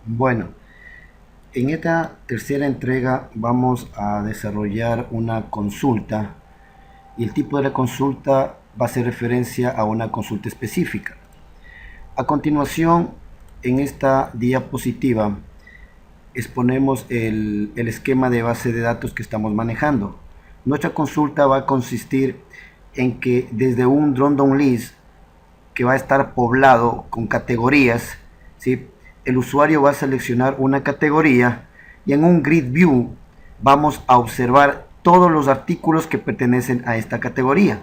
Bueno, en esta tercera entrega vamos a desarrollar una consulta y el tipo de la consulta va a hacer referencia a una consulta específica. A continuación, en esta diapositiva exponemos el esquema de base de datos que estamos manejando. Nuestra consulta va a consistir en que desde un drop-down list que va a estar poblado con categorías, ¿sí? El usuario va a seleccionar una categoría y en un grid view vamos a observar todos los artículos que pertenecen a esta categoría.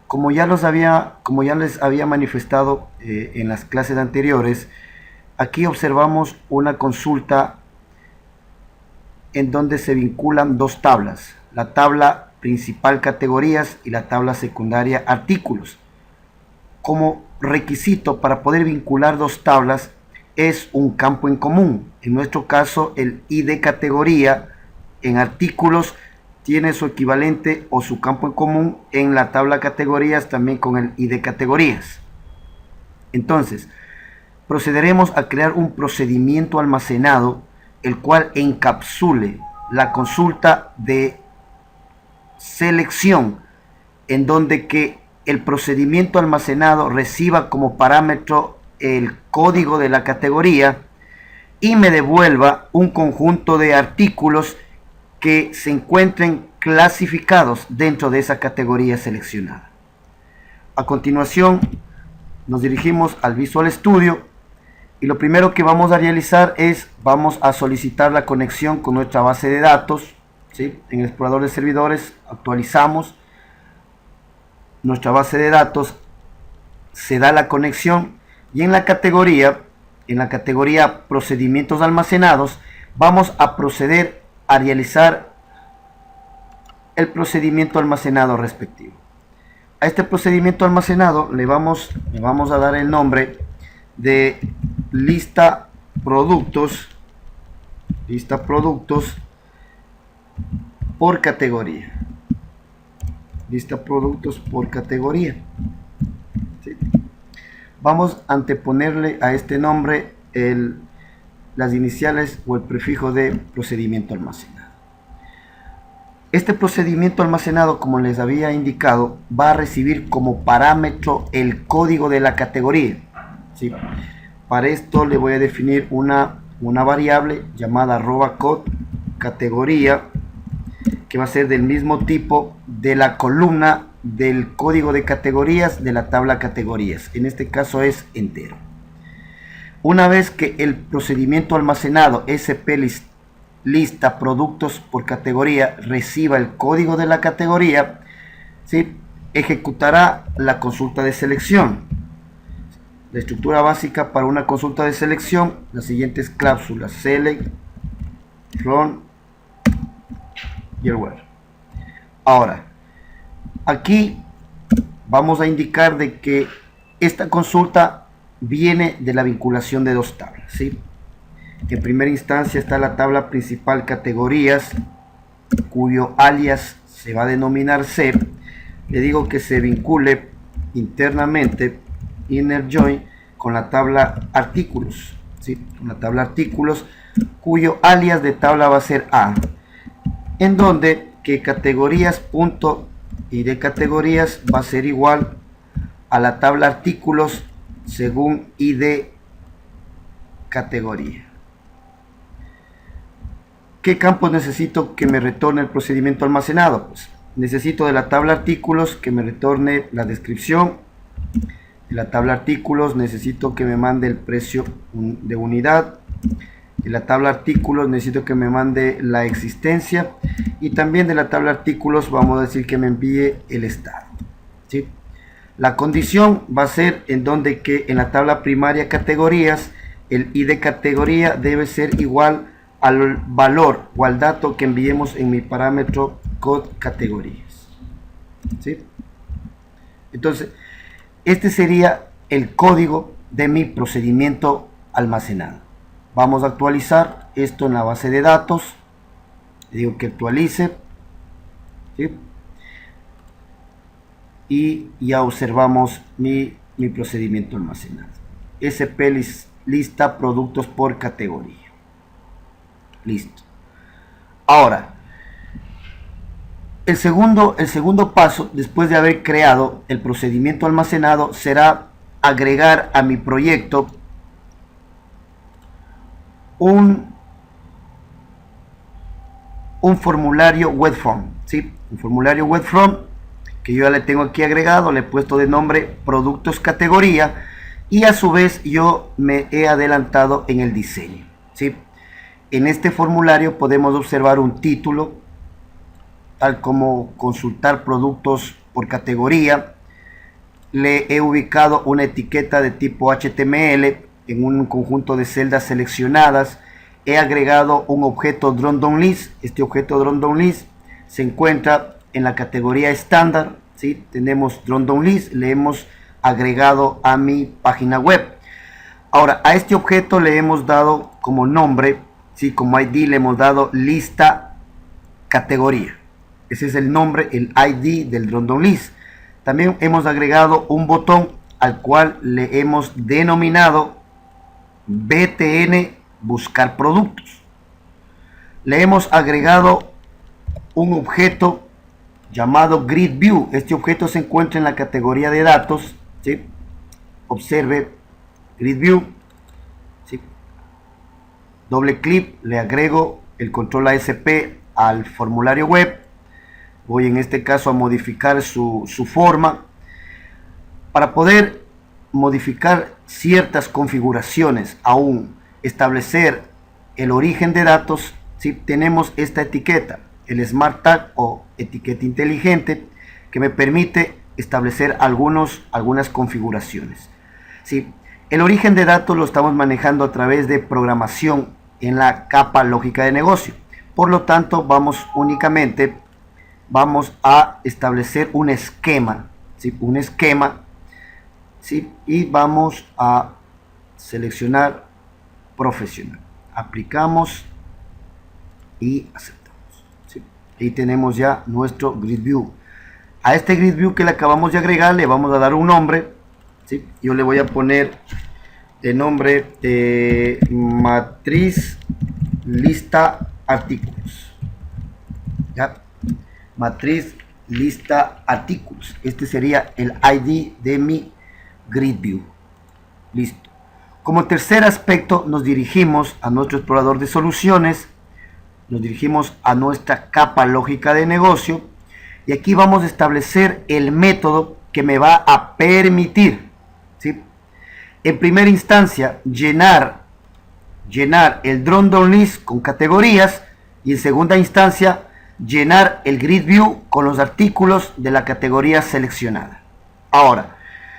Como ya les había manifestado en las clases anteriores, aquí observamos una consulta en donde se vinculan dos tablas, la tabla principal categorías y la tabla secundaria artículos. Como requisito para poder vincular dos tablas es un campo en común. En nuestro caso, el ID categoría en artículos tiene su equivalente o su campo en común en la tabla categorías también con el ID categorías. Entonces, procederemos a crear un procedimiento almacenado el cual encapsule la consulta de selección en donde que el procedimiento almacenado reciba como parámetro el código de la categoría y me devuelva un conjunto de artículos que se encuentren clasificados dentro de esa categoría seleccionada. A continuación, nos dirigimos al Visual Studio y lo primero que vamos a realizar es vamos a solicitar la conexión con nuestra base de datos, ¿sí? En el explorador de servidores actualizamos nuestra base de datos, se da la conexión y en la categoría procedimientos almacenados vamos a proceder a realizar el procedimiento almacenado respectivo. A este procedimiento almacenado le vamos a dar el nombre de lista productos por categoría. Lista productos por categoría. ¿Sí? Vamos a anteponerle a este nombre las iniciales o el prefijo de procedimiento almacenado. Este procedimiento almacenado, como les había indicado, va a recibir como parámetro el código de la categoría. ¿Sí? Para esto le voy a definir una variable llamada @code categoría, que va a ser del mismo tipo de la columna del código de categorías de la tabla categorías. En este caso es entero. Una vez que el procedimiento almacenado lista productos por categoría reciba el código de la categoría, ¿sí? Ejecutará la consulta de selección. La estructura básica para una consulta de selección, las siguientes cláusulas: select, from y el where. Ahora, aquí vamos a indicar de que esta consulta viene de la vinculación de dos tablas, ¿sí? En primera instancia está la tabla principal categorías, cuyo alias se va a denominar C. Le digo que se vincule internamente, inner join, con la tabla artículos, ¿sí? Con la tabla artículos, cuyo alias de tabla va a ser A, en donde que categorías punto y de categorías va a ser igual a la tabla artículos según ID categoría. ¿Qué campos necesito que me retorne el procedimiento almacenado? Pues necesito de la tabla artículos que me retorne la descripción. De la tabla artículos necesito que me mande el precio de unidad. De la tabla artículos necesito que me mande la existencia. Y también de la tabla artículos vamos a decir que me envíe el estado, ¿sí? La condición va a ser en donde que en la tabla primaria categorías el ID categoría debe ser igual al valor o al dato que enviemos en mi parámetro code categorías, ¿sí? Entonces, este sería el código de mi procedimiento almacenado. Vamos a actualizar esto en la base de datos. Le digo que actualice, ¿sí? Y ya observamos mi procedimiento almacenado. SP lista productos por categoría. Listo. Ahora, el segundo paso, después de haber creado el procedimiento almacenado, será agregar a mi proyecto un formulario web form, ¿sí? Un formulario web form que yo ya le tengo aquí agregado, le he puesto de nombre productos categoría, y a su vez yo me he adelantado en el diseño, ¿sí? En este formulario podemos observar un título, tal como consultar productos por categoría. Le he ubicado una etiqueta de tipo HTML en un conjunto de celdas seleccionadas. He agregado un objeto drop-down-list. Este objeto drop-down-list se encuentra en la categoría estándar, ¿sí? Tenemos drop-down-list, le hemos agregado a mi página web. Ahora, a este objeto le hemos dado como nombre, ¿sí? Como ID le hemos dado lista categoría. Ese es el nombre, el ID del drop-down-list. También hemos agregado un botón al cual le hemos denominado BTN buscar productos. Le hemos agregado un objeto llamado Grid View. Este objeto se encuentra en la categoría de datos, ¿sí? Observe Grid View, ¿sí? Doble clic, le agrego el control ASP al formulario web. Voy en este caso a modificar su forma. Para poder modificar ciertas configuraciones, aún establecer el origen de datos, ¿sí? Tenemos esta etiqueta, el Smart Tag o etiqueta inteligente, que me permite establecer algunas configuraciones, ¿sí? El origen de datos lo estamos manejando a través de programación en la capa lógica de negocio. Por lo tanto, vamos a establecer un esquema, ¿sí? Un esquema, ¿sí? Y vamos a seleccionar profesional, aplicamos y aceptamos, ¿sí? Ahí tenemos ya nuestro Grid View. A este Grid View que le acabamos de agregar le vamos a dar un nombre, ¿sí? Yo le voy a poner el nombre de matriz lista artículos, ¿ya? Matriz lista artículos. Este sería el ID de mi Grid View. Listo. Como tercer aspecto, nos dirigimos a nuestro explorador de soluciones, nos dirigimos a nuestra capa lógica de negocio, y aquí vamos a establecer el método que me va a permitir, ¿sí? En primera instancia, llenar el drop-down list con categorías, y en segunda instancia, llenar el Grid View con los artículos de la categoría seleccionada. Ahora,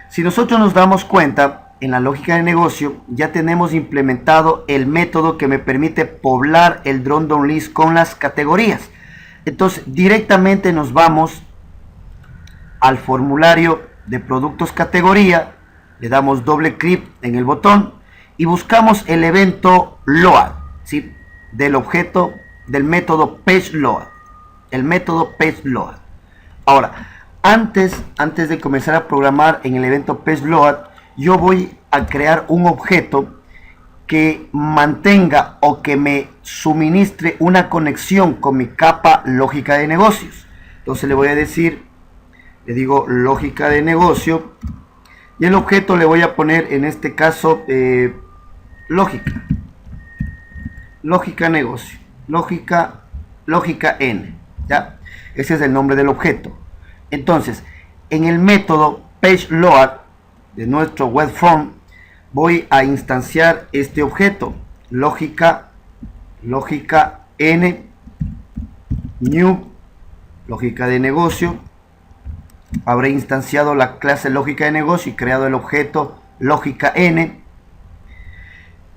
si nosotros nos damos cuenta, en la lógica de negocio ya tenemos implementado el método que me permite poblar el drop-down list con las categorías. Entonces, directamente nos vamos al formulario de productos categoría, le damos doble clic en el botón y buscamos el evento load, ¿sí? Del objeto del método PageLoad. El método PageLoad. Ahora, antes de comenzar a programar en el evento PageLoad, yo voy a crear un objeto que mantenga o que me suministre una conexión con mi capa lógica de negocios. Entonces le voy a decir, le digo lógica de negocio, y el objeto le voy a poner en este caso lógica negocio, lógica n, ¿ya? Ese es el nombre del objeto. Entonces, en el método PageLoad de nuestro web form voy a instanciar este objeto, lógica n new, lógica de negocio. Habré instanciado la clase lógica de negocio y creado el objeto lógica n,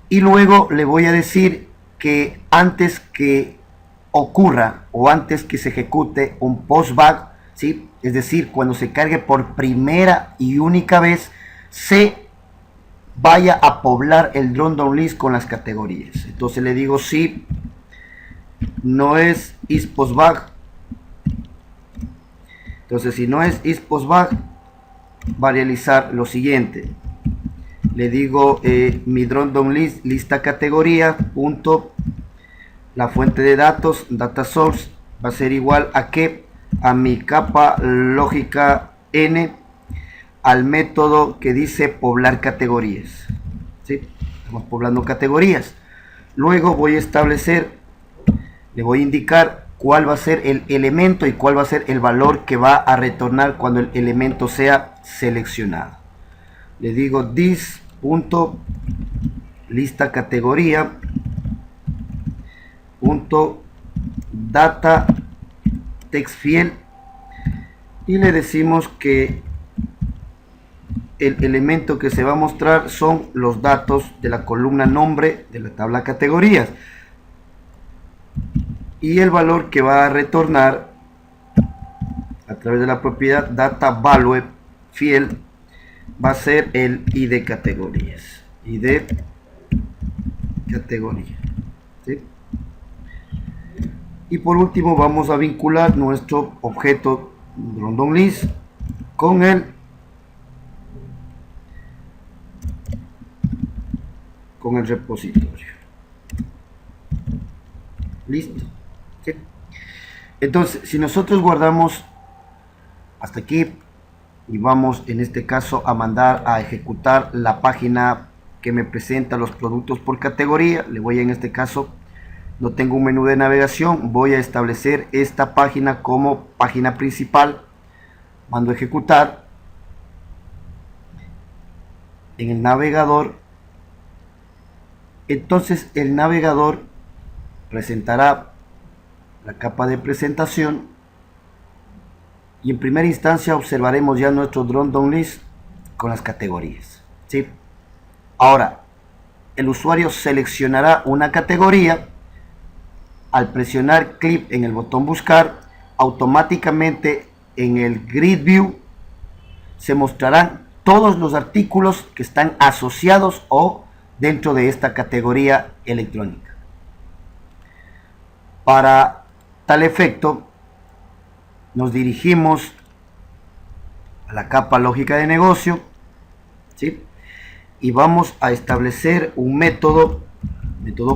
y luego le voy a decir que antes que ocurra o antes que se ejecute un postback, ¿sí? Es decir, cuando se cargue por primera y única vez, se vaya a poblar el drop-down list con las categorías. Entonces le digo si no es isPostBack. Entonces, si no es isPostBack, va a realizar lo siguiente: le digo mi drop-down list, lista categoría, punto, la fuente de datos, data source, va a ser igual a qué, a mi capa lógica n, al método que dice poblar categorías. ¿Sí? Estamos poblando categorías. Luego voy a establecer, le voy a indicar cuál va a ser el elemento y cuál va a ser el valor que va a retornar cuando el elemento sea seleccionado. Le digo this punto lista categoría punto data text field y le decimos que el elemento que se va a mostrar son los datos de la columna nombre de la tabla categorías y el valor que va a retornar a través de la propiedad data value field va a ser el id categorías, id categoría, ¿sí? Y por último vamos a vincular nuestro objeto drop-down list con el repositorio. Listo. ¿Sí? Entonces, si nosotros guardamos hasta aquí y vamos en este caso a mandar a ejecutar la página que me presenta los productos por categoría, le voy en este caso, no tengo un menú de navegación, voy a establecer esta página como página principal, mando a ejecutar en el navegador. Entonces el navegador presentará la capa de presentación y en primera instancia observaremos ya nuestro drop-down list con las categorías, ¿sí? Ahora, el usuario seleccionará una categoría. Al presionar clic en el botón buscar, automáticamente en el grid view se mostrarán todos los artículos que están asociados o dentro de esta categoría electrónica. Para tal efecto, nos dirigimos a la capa lógica de negocio, ¿sí? Y vamos a establecer un método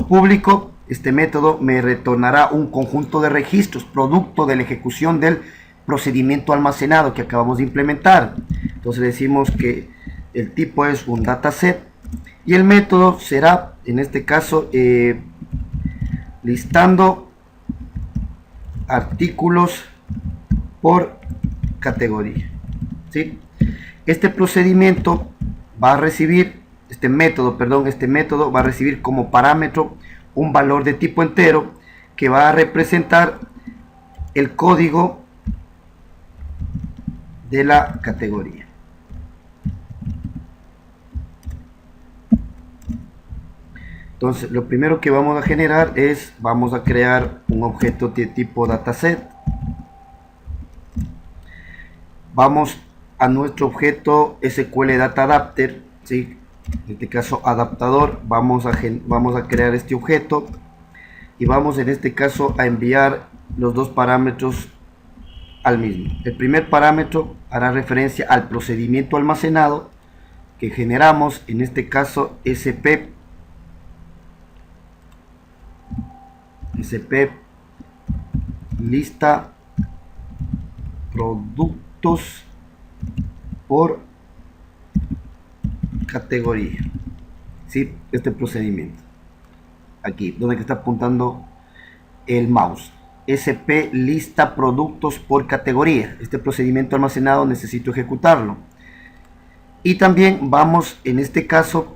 público. Este método me retornará un conjunto de registros producto de la ejecución del procedimiento almacenado que acabamos de implementar. Entonces decimos que el tipo es un dataset y el método será, en este caso, listando artículos por categoría, ¿sí? Este procedimiento va a recibir, este método va a recibir como parámetro un valor de tipo entero que va a representar el código de la categoría. Entonces, lo primero que vamos a generar es, vamos a crear un objeto de tipo dataset. Vamos a nuestro objeto SQL Data Adapter, ¿sí? En este caso adaptador, vamos a crear este objeto y vamos en este caso a enviar los dos parámetros al mismo. El primer parámetro hará referencia al procedimiento almacenado que generamos, en este caso sp lista productos por categoría, ¿sí? Este procedimiento aquí donde está apuntando el mouse, sp lista productos por categoría. Este procedimiento almacenado necesito ejecutarlo y también vamos en este caso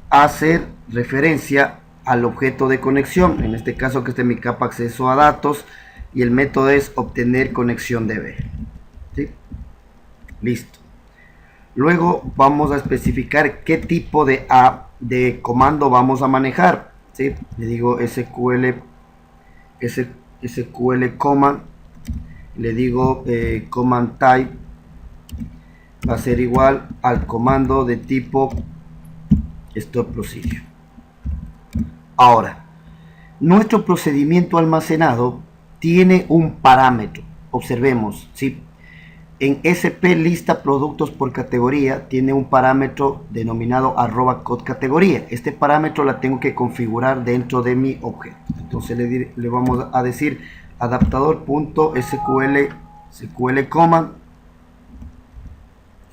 a hacer referencia al objeto de conexión, en este caso que esté mi capa acceso a datos y el método es obtener conexión DB, ¿sí? Listo. Luego vamos a especificar qué tipo de comando vamos a manejar, ¿sí? Le digo SQL command, le digo command type va a ser igual al comando de tipo stop procedure. Ahora, nuestro procedimiento almacenado tiene un parámetro, observemos, ¿sí? En SP lista productos por categoría tiene un parámetro denominado @code_categoría. Este parámetro la tengo que configurar dentro de mi objeto. Entonces le vamos a decir adaptador.sql command,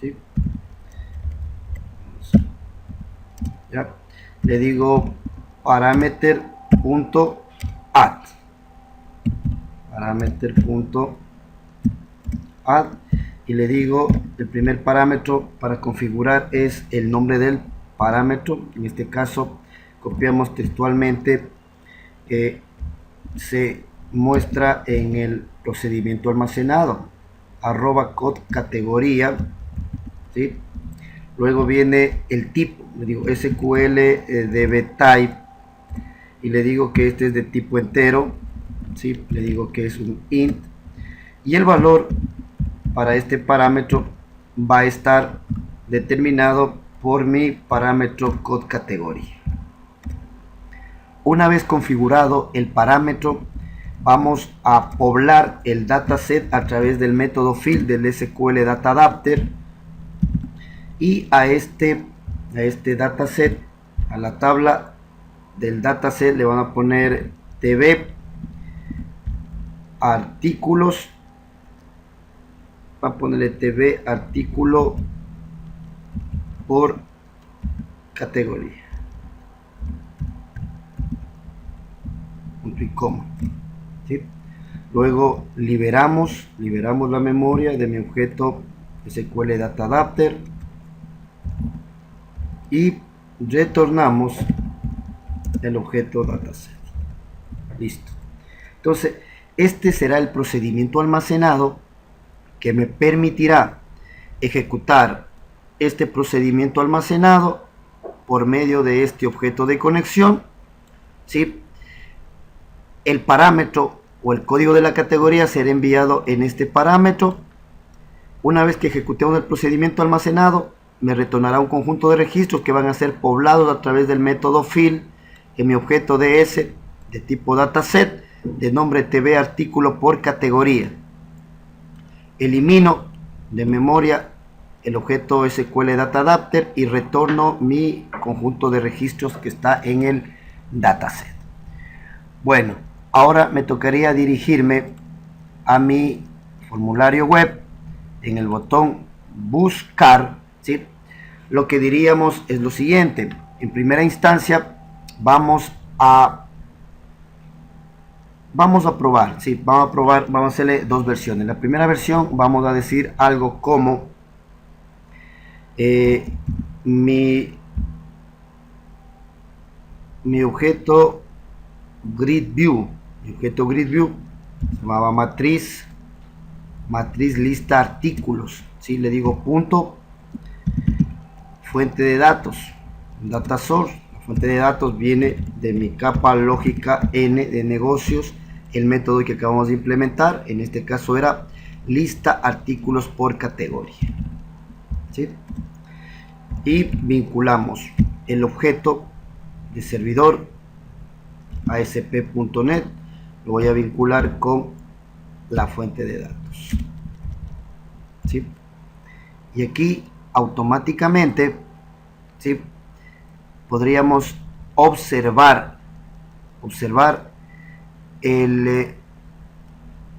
¿sí? ¿Ya? Le digo parameter.add y le digo el primer parámetro para configurar es el nombre del parámetro. En este caso copiamos textualmente que se muestra en el procedimiento almacenado @code_categoría, ¿sí? Luego viene el tipo, le digo SQL dbType y le digo que este es de tipo entero, ¿sí? Le digo que es un int y el valor para este parámetro va a estar determinado por mi parámetro code_category. Una vez configurado el parámetro, vamos a poblar el dataset a través del método fill del SQL Data Adapter y a este dataset, a la tabla del dataset le van a poner tv artículos, va a ponerle tv artículo por categoría, punto y coma, ¿sí? Luego liberamos la memoria de mi objeto SQL Data Adapter y retornamos el objeto dataset. Listo. Entonces este será el procedimiento almacenado que me permitirá ejecutar este procedimiento almacenado por medio de este objeto de conexión, ¿sí? El parámetro o el código de la categoría será enviado en este parámetro. Una vez que ejecutemos el procedimiento almacenado, me retornará un conjunto de registros que van a ser poblados a través del método fill en mi objeto ds de tipo dataset de nombre tv artículo por categoría. Elimino de memoria el objeto SQL Data Adapter y retorno mi conjunto de registros que está en el dataset. Bueno, ahora me tocaría dirigirme a mi formulario web en el botón buscar, ¿sí? Lo que diríamos es lo siguiente: en primera instancia vamos a probar, ¿sí? Vamos a hacerle dos versiones. La primera versión vamos a decir algo como mi objeto grid view, se llamaba matriz lista artículos, ¿sí? Le digo punto fuente de datos, data source. La fuente de datos viene de mi capa lógica n de negocios, el método que acabamos de implementar. En este caso era lista artículos por categoría, ¿sí? Y vinculamos el objeto de servidor ASP.NET, lo voy a vincular con la fuente de datos, ¿sí? Y aquí automáticamente, ¿sí?, podríamos observar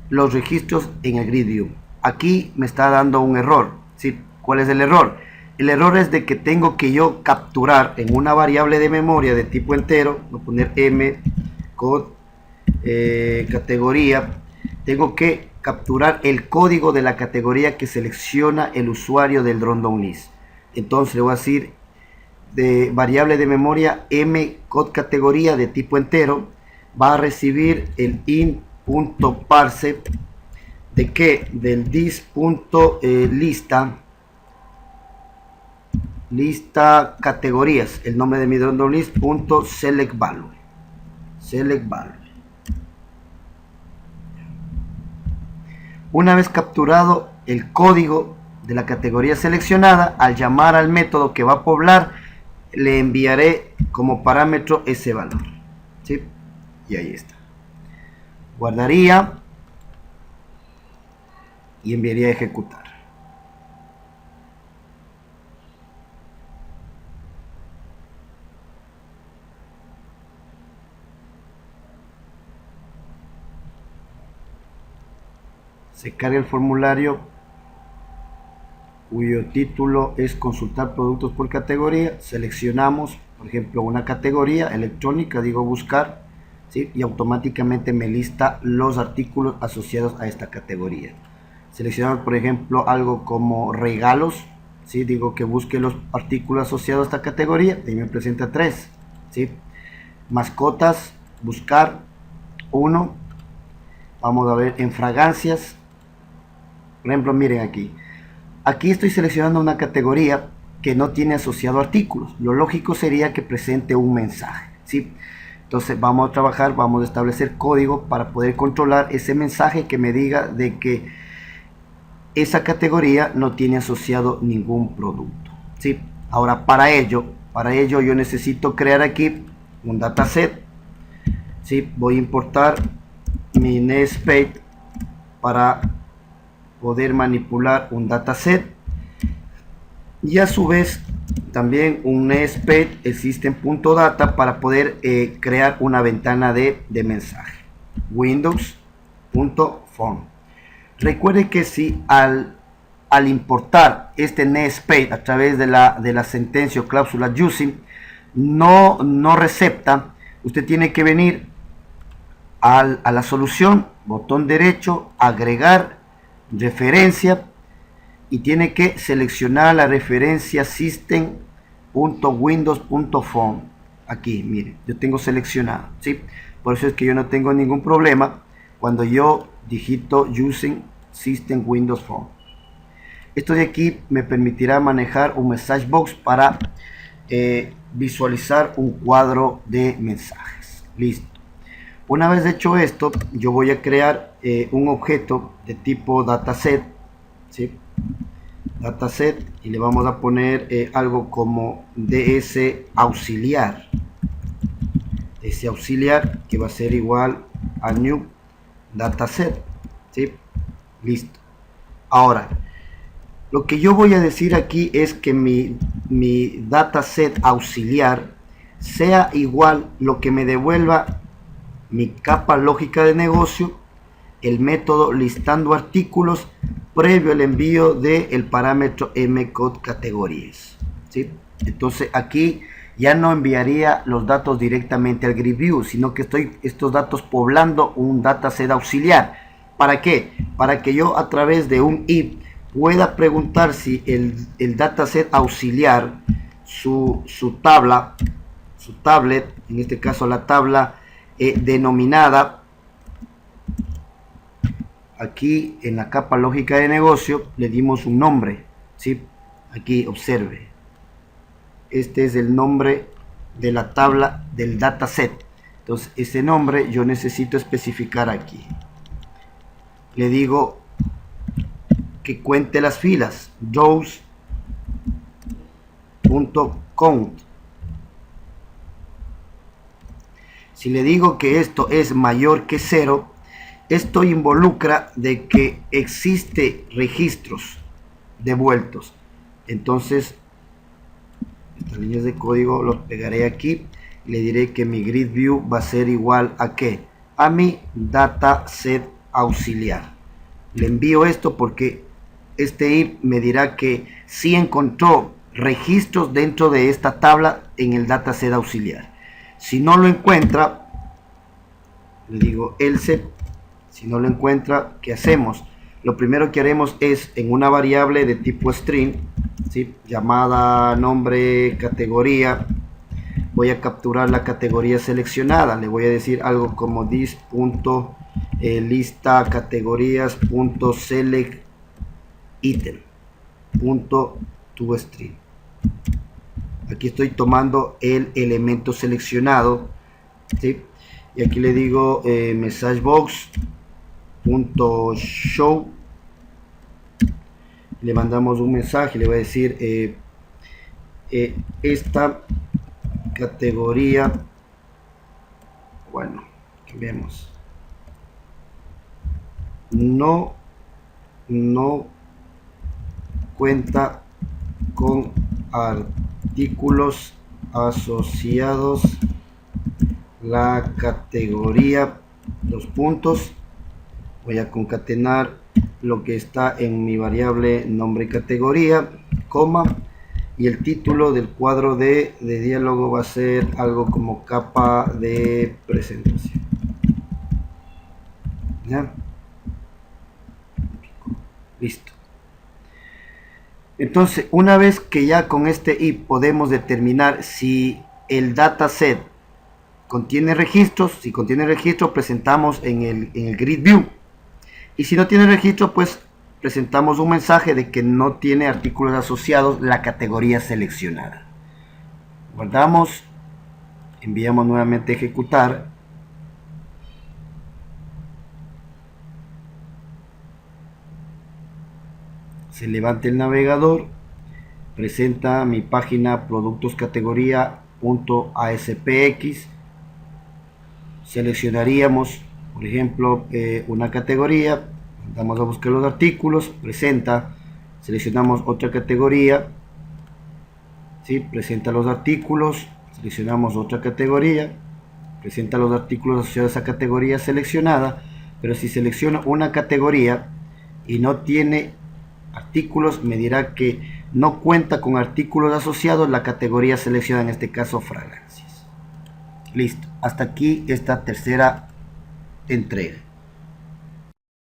los registros en el grid view. Aquí me está dando un error, ¿sí? ¿Cuál es el error? El error es de que tengo que yo capturar en una variable de memoria de tipo entero, voy a poner m code categoría, tengo que capturar el código de la categoría que selecciona el usuario del rundown list. Entonces le voy a decir de variable de memoria m code categoría de tipo entero va a recibir el int.parse de que del lista categorías, el nombre de mi rundown list .select value. Una vez capturado el código de la categoría seleccionada, al llamar al método que va a poblar, le enviaré como parámetro ese valor, ¿sí? Y ahí está. Guardaría y enviaría a ejecutar. Se carga el formulario cuyo título es consultar productos por categoría. Seleccionamos, por ejemplo, una categoría electrónica, digo buscar, ¿sí? Y automáticamente me lista los artículos asociados a esta categoría. Seleccionamos, por ejemplo, algo como regalos, ¿sí? Digo que busque los artículos asociados a esta categoría y me presenta 3, ¿sí? Mascotas, buscar 1. Vamos a ver en fragancias, por ejemplo, miren aquí estoy seleccionando una categoría que no tiene asociado artículos. Lo lógico sería que presente un mensaje, ¿sí? Entonces vamos a trabajar, vamos a establecer código para poder controlar ese mensaje que me diga de que esa categoría no tiene asociado ningún producto, ¿sí? Ahora para ello yo necesito crear aquí un dataset, ¿sí? Voy a importar mi Netspace para poder manipular un dataset y a su vez también un Netspace system.data para poder crear una ventana de mensaje. Windows.phone. Recuerde que si al importar este Netspace a través de la sentencia o cláusula using no recepta, usted tiene que venir a la solución, botón derecho, agregar referencia y tiene que seleccionar la referencia system.windows.phone. Aquí, miren, yo tengo seleccionado, ¿sí? Por eso es que yo no tengo ningún problema cuando yo digito using system Windows Phone. Esto de aquí me permitirá manejar un message box para visualizar un cuadro de mensajes. Listo. Una vez hecho esto, yo voy a crear un objeto de tipo dataset, ¿sí? Dataset, y le vamos a poner algo como ds auxiliar. Ds auxiliar que va a ser igual a new dataset, ¿sí? Listo. Ahora, lo que yo voy a decir aquí es que mi dataset auxiliar sea igual lo que me devuelva mi capa lógica de negocio, el método listando artículos previo al envío del parámetro mcode categories, ¿sí? Entonces aquí ya no enviaría los datos directamente al grid view, sino que estoy estos datos poblando un dataset auxiliar. ¿Para qué? Para que yo a través de un if pueda preguntar si el dataset auxiliar, su tablet, en este caso la tabla denominada aquí en la capa lógica de negocio, le dimos un nombre, ¿sí? Aquí observe, este es el nombre de la tabla del dataset. Entonces ese nombre yo necesito especificar aquí. Le digo que cuente las filas, rows.count. Si le digo que esto es mayor que 0, esto involucra de que existe registros devueltos. Entonces, estas líneas de código los pegaré aquí. Le diré que mi grid view va a ser igual a ¿qué? A mi dataset auxiliar. Le envío esto porque este if me dirá que sí encontró registros dentro de esta tabla en el dataset auxiliar. Si no lo encuentra, le digo else. Si no lo encuentra, ¿qué hacemos? Lo primero que haremos es en una variable de tipo string, ¿sí? Llamada nombre categoría, voy a capturar la categoría seleccionada. Le voy a decir algo como this.lista categorías.select item .toString. Aquí estoy tomando el elemento seleccionado, ¿sí? Y aquí le digo messagebox.show. Le mandamos un mensaje, le voy a decir esta categoría, bueno, cambiemos, no cuenta con artículos asociados, la categoría, 2 puntos, voy a concatenar lo que está en mi variable nombre y categoría, coma, y el título del cuadro de diálogo va a ser algo como capa de presentación. ¿Ya? Listo. Entonces, una vez que ya con este if podemos determinar si el dataset contiene registros, si contiene registro presentamos en el grid view, y si no tiene registro pues presentamos un mensaje de que no tiene artículos asociados la categoría seleccionada. Guardamos, enviamos nuevamente a ejecutar. Se levanta el navegador, presenta mi página productos categoría.aspx. Seleccionaríamos, por ejemplo, una categoría, vamos a buscar los artículos, presenta, seleccionamos otra categoría, ¿sí? Presenta los artículos, seleccionamos otra categoría, presenta los artículos asociados a esa categoría seleccionada, pero si selecciono una categoría y no tiene artículos, me dirá que no cuenta con artículos asociados la categoría seleccionada, en este caso fragancias. Listo, hasta aquí esta tercera entrega.